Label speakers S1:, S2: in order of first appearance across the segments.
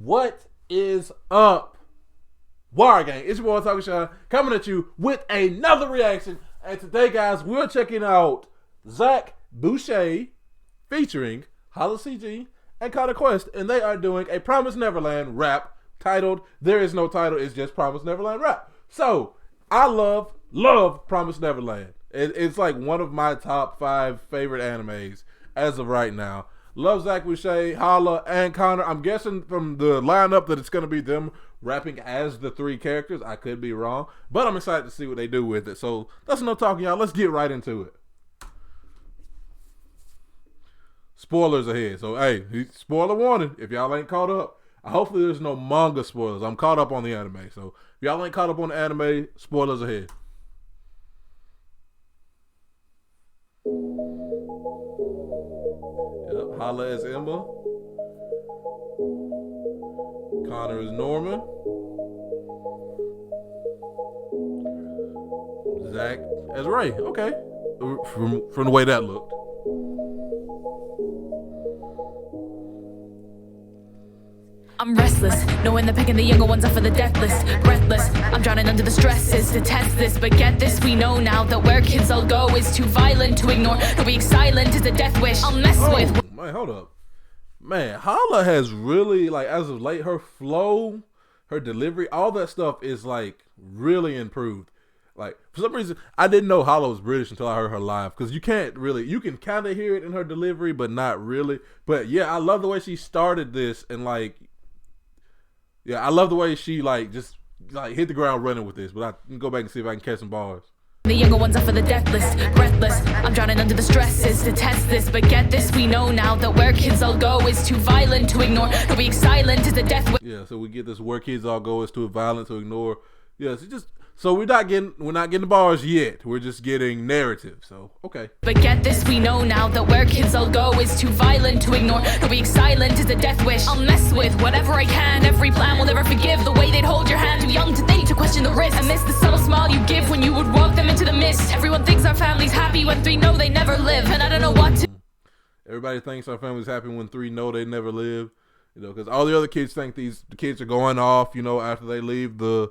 S1: What is up, Wire Gang? It's your boy Otaku Sean coming at you with another reaction. And today, guys, we're checking out Boucher featuring HalaCG and Quest, and they are doing a Promised Neverland rap titled "There Is No Title, It's Just Promised Neverland Rap." So I love Promised Neverland. It's like one of my top 5 favorite animes as of right now. Love Boucher, Hala, and Connor. I'm guessing from the lineup that it's going to be them rapping as the 3 characters. I could be wrong, but I'm excited to see what they do with it. So that's enough talking, y'all. Let's get right into it. Spoilers ahead. So, hey, spoiler warning. If y'all ain't caught up, hopefully there's no manga spoilers. I'm caught up on the anime. So if y'all ain't caught up on the anime, spoilers ahead. Hala is Emma. Connor is Norman. Zach as Ray. Okay. From the way that looked.
S2: I'm restless, knowing they're picking the younger ones up for the death list. Breathless, I'm drowning under the stresses to test this. But get this, we know now that where kids all go is too violent to ignore. No being silent is a death wish I'll mess with.
S1: Man, hold up. Man, Hala has really, like, as of late, her flow, her delivery, all that stuff is, like, really improved. Like, for some reason, I didn't know Hala was British until I heard her live. Because you can't really, you can kind of hear it in her delivery, but not really. But, yeah, I love the way she started this and, like, yeah, I love the way she, like, just, like, hit the ground running with this. But I can go back and see if I can catch some bars.
S2: The younger ones up for the death list. Breathless, I'm drowning under the stresses to test this. But get this, we know now that where kids all go is too violent to ignore. No being silent is a death wish.
S1: Yeah, so we get this where kids all go is too violent to ignore. Yeah, so we're not getting the bars yet. We're just getting narrative. So okay.
S2: But get this, we know now that where kids all go is too violent to ignore. No being silent is a death wish I'll mess with whatever I can. Every plan will never forgive the way they'd hold your hand. Too young to think, to question the risk. I miss the subtle smile you give when you would walk them into the mist. Everyone thinks our family's happy when 3 know they never live, and I don't know what to.
S1: Everybody thinks our family's happy when 3 know they never live. You know, because all the other kids think the kids are going off. You know, after they leave the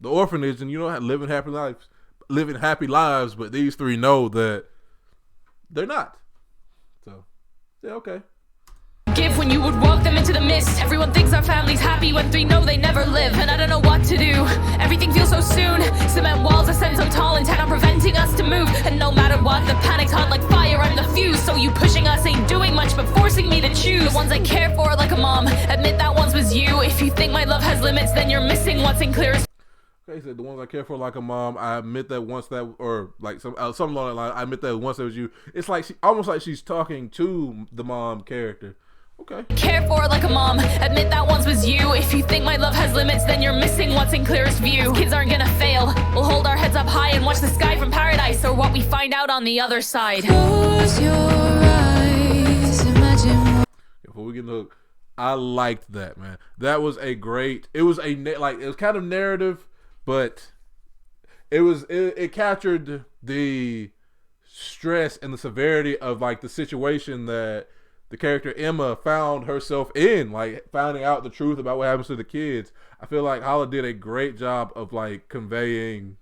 S1: orphanage and, you know, living happy lives, but these 3 know that they're not. So yeah, okay.
S2: Give when you would walk them into the mist. Everyone thinks our family's happy when 3 know they never live, and I don't know what to do. Everything feels so soon. Cement walls ascend so tall, intent on preventing us to move. And no matter what, the panic's hot like fire, I'm the fuse. So you pushing us ain't doing much but forcing me to choose. The ones I care for like a mom, admit that once was you. If you think my love has limits, then you're missing what's in clearest.
S1: Okay, so the ones I care for like a mom, I admit that once that, or like something along that line, I admit that once that was you. It's like almost like she's talking to the mom character. Okay.
S2: Care for like a mom, admit that once was you. If you think my love has limits, then you're missing what's in clearest view. Kids aren't gonna fail. We'll hold our heads up high and watch the sky from paradise, or what we find out on the other side. Close your eyes, imagine.
S1: Before we get into the hook, I liked that, man. That was a great. It was kind of narrative, but it captured the stress and the severity of, like, the situation that the character Emma found herself in, like finding out the truth about what happens to the kids. I feel like Hala did a great job of, like, conveying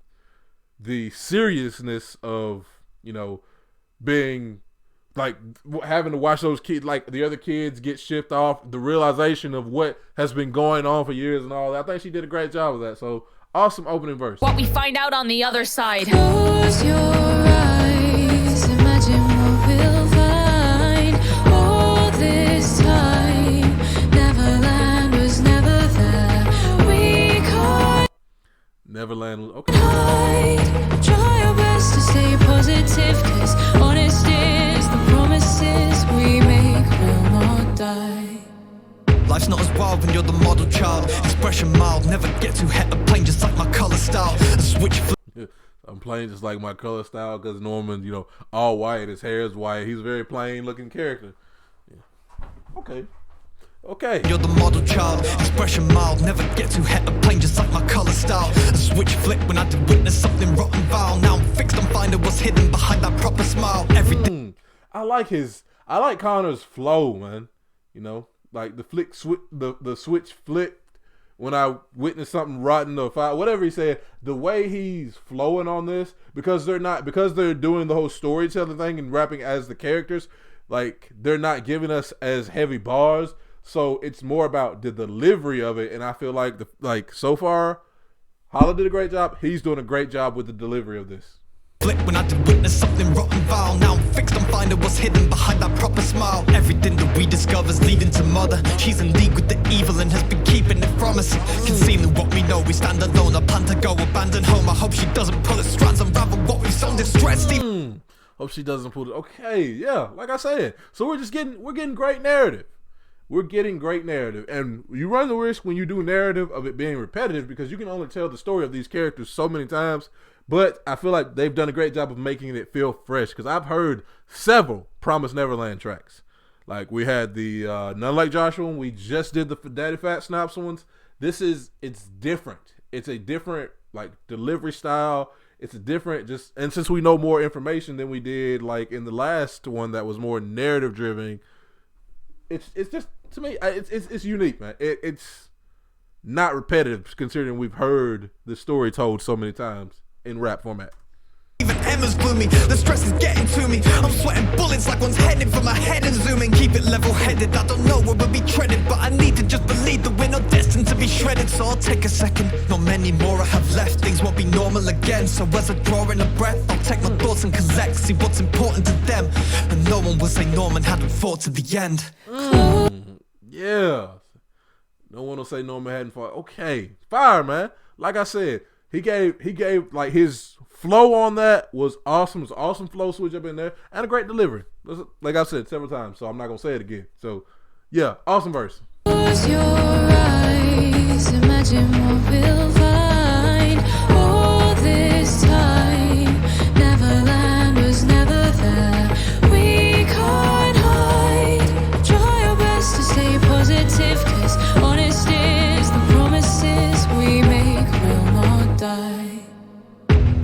S1: the seriousness of, you know, being, like, having to watch those kids, like the other kids, get shipped off, the realization of what has been going on for years and all that. I think she did a great job of that. So awesome opening verse.
S2: What we find out on the other side. Close your eyes, imagine what we'll find. All this time, Neverland was never there. We can't.
S1: Neverland was okay.
S2: Try our best to stay positive, 'cause honest is the promises we make will not die.
S3: Life's not as wild when you're the model child. Expression mild, never get too hot. I'm plain just like my color style. A switch flip.
S1: I'm plain just like my color style, because Norman, you know, all white. His hair is white. He's a very plain looking character. Yeah. Okay. Okay.
S3: You're the model child. Expression mild, never get too hot. I'm plain just like my color style. A switch flip when I did witness something rotten vile. Now I'm fixed, I'm finding what's hidden behind that proper smile. Everything.
S1: I like Connor's flow, man. You know, like the the switch flipped when I witnessed something rotten or foul, whatever he said. The way he's flowing on this, because they're doing the whole storytelling thing and rapping as the characters, like they're not giving us as heavy bars, so it's more about the delivery of it. And I feel like so far, Hala did a great job. He's doing a great job with the delivery of this.
S3: Flip when I did witness something rotten foul. Now I'm fixed on finding what's hidden behind that proper smile. Everything that we discover's leading to mother. She's in league with the evil and has been keeping it from us. Concealing what we know, we stand alone. A plan to go abandon home. I hope she doesn't pull the strands, unravel what we've sown distressed.
S1: Hope she doesn't pull it. Okay, yeah, like I said. So we're getting great narrative. We're getting great narrative, and you run the risk when you do narrative of it being repetitive, because you can only tell the story of these characters so many times. But I feel like they've done a great job of making it feel fresh, because I've heard several Promised Neverland tracks. Like we had the None Like Joshua one. We just did the Daddy Fat Snaps ones. It's different. It's a different like delivery style. It's a different and since we know more information than we did like in the last one that was more narrative driven, it's just, to me, it's unique, man. It's not repetitive considering we've heard the story told so many times in rap format.
S3: Even Emma's gloomy, the stress is getting to me. I'm sweating bullets like one's heading for my head and zooming. Keep it level-headed, I don't know where we'll be treaded, but I need to just believe that we're not destined to be shredded. So I'll take a second, not many more I have left. Things won't be normal again, so as I draw in a breath, I'll take my thoughts and collect, see what's important to them. And no one will say Norman hadn't fought to the end.
S1: Yeah. No one will say Norman hadn't fought. Okay. Fire, man. Like I said, he gave like his flow on that was awesome. It was an awesome flow switch up in there and a great delivery. Like I said several times, so I'm not gonna say it again. So yeah, awesome verse.
S2: Close your eyes, imagine what we'll find. All this time, Neverland was never there. We can't hide. Try our best to stay positive, 'cause honest is the promises we make will not die.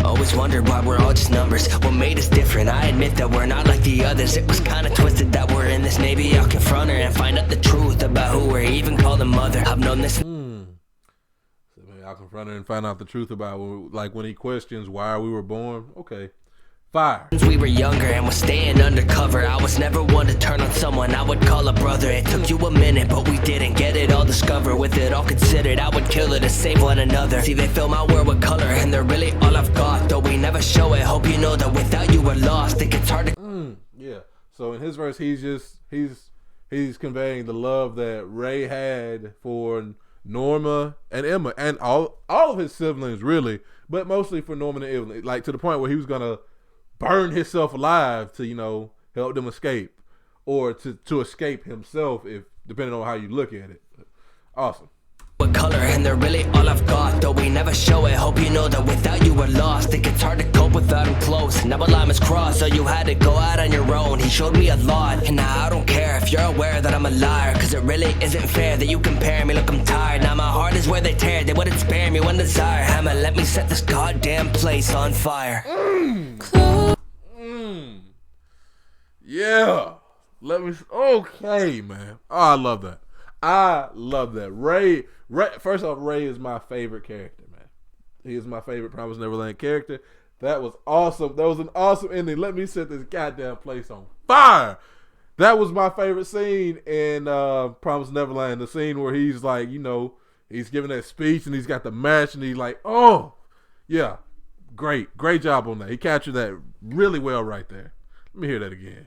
S4: Always wondered why we're all just numbers. What made us different? I admit that we're not like the others. It was kinda twisted that we're in this. Maybe I'll confront her and find out the truth about who we're, even call them mother. I've known this.
S1: So maybe I'll confront her and find out the truth about when he questions why we were born. Okay. Fire.
S4: Since we were younger and was staying undercover, I was never one to turn on someone I would call a brother. It took you a minute, but we didn't get it all discovered. With it all considered, I would kill it to save one another. See, they fill my world with color, and they're really all I've got. Though we never show it, hope you know that without you we're lost. Think it's hard to.
S1: Yeah. So in his verse, he's conveying the love that Ray had for Norma and Emma, and all of his siblings, really, but mostly for Norman and Evelyn. Like to the point where he was gonna burn himself alive to, help them escape, or to escape himself, if depending on how you look at it. Awesome.
S4: What color, and they're really all I've got. Though we never show it, hope you know that without you we're lost. Think it's hard to cope without him close. Now a line is crossed, so you had to go out on your own. He showed me a lot, and now I don't care if you're aware that I'm a liar. 'Cause it really isn't fair that you compare me. Look, I'm tired, now my heart is where they tear. They wouldn't spare me one desire. Hammer, let me set this goddamn place on fire.
S1: Yeah. Okay, man. Oh, I love that. I love that. Ray, first off, Ray is my favorite character, man. He is my favorite Promised Neverland character. That was awesome. That was an awesome ending. Let me set this goddamn place on fire. That was my favorite scene in Promised Neverland. The scene where he's like, he's giving that speech and he's got the match and he's like, oh, yeah. Great job on that. He captured that really well right there. Let me hear that again.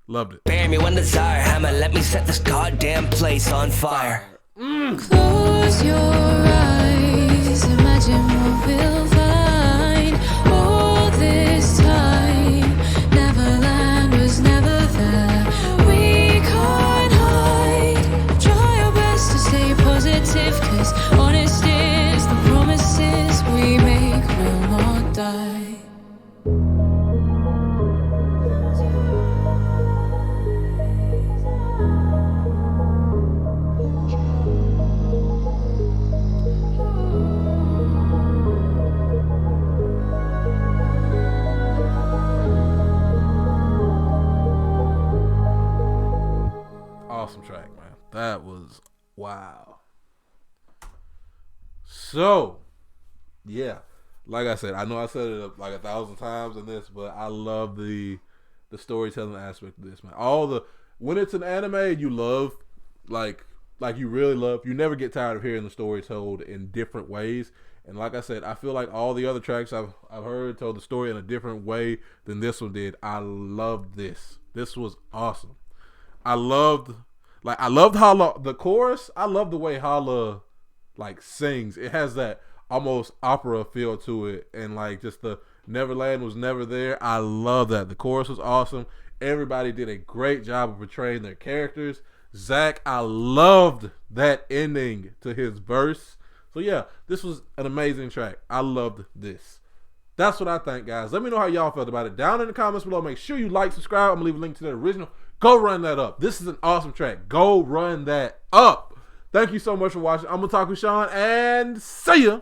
S1: Loved it.
S4: Bear me one desire, hammer, let me set this goddamn place on fire.
S2: Close your eyes, imagine what we'll find. All this time, Neverland was never there. We can't hide. Try our best to stay positive, 'cause honest is the promises we make will not die.
S1: was wow. So, yeah, like I said, I know I said it like 1,000 times in this, but I love the storytelling aspect of this, man. When it's an anime you love, like you really love, you never get tired of hearing the story told in different ways. And like I said, I feel like all the other tracks I've heard told the story in a different way than this one did. I loved this. This was awesome. I loved Hala, the chorus. I love the way Hala like sings. It has that almost opera feel to it, and like just the Neverland was never there. I love that. The chorus was awesome. Everybody did a great job of portraying their characters. Zach, I loved that ending to his verse. So yeah, this was an amazing track. I loved this. That's what I think, guys. Let me know how y'all felt about it down in the comments below. Make sure you like, subscribe. I'm gonna leave a link to that original. Go run that up. This is an awesome track. Go run that up. Thank you so much for watching. I'm Otaku Sean, and see ya.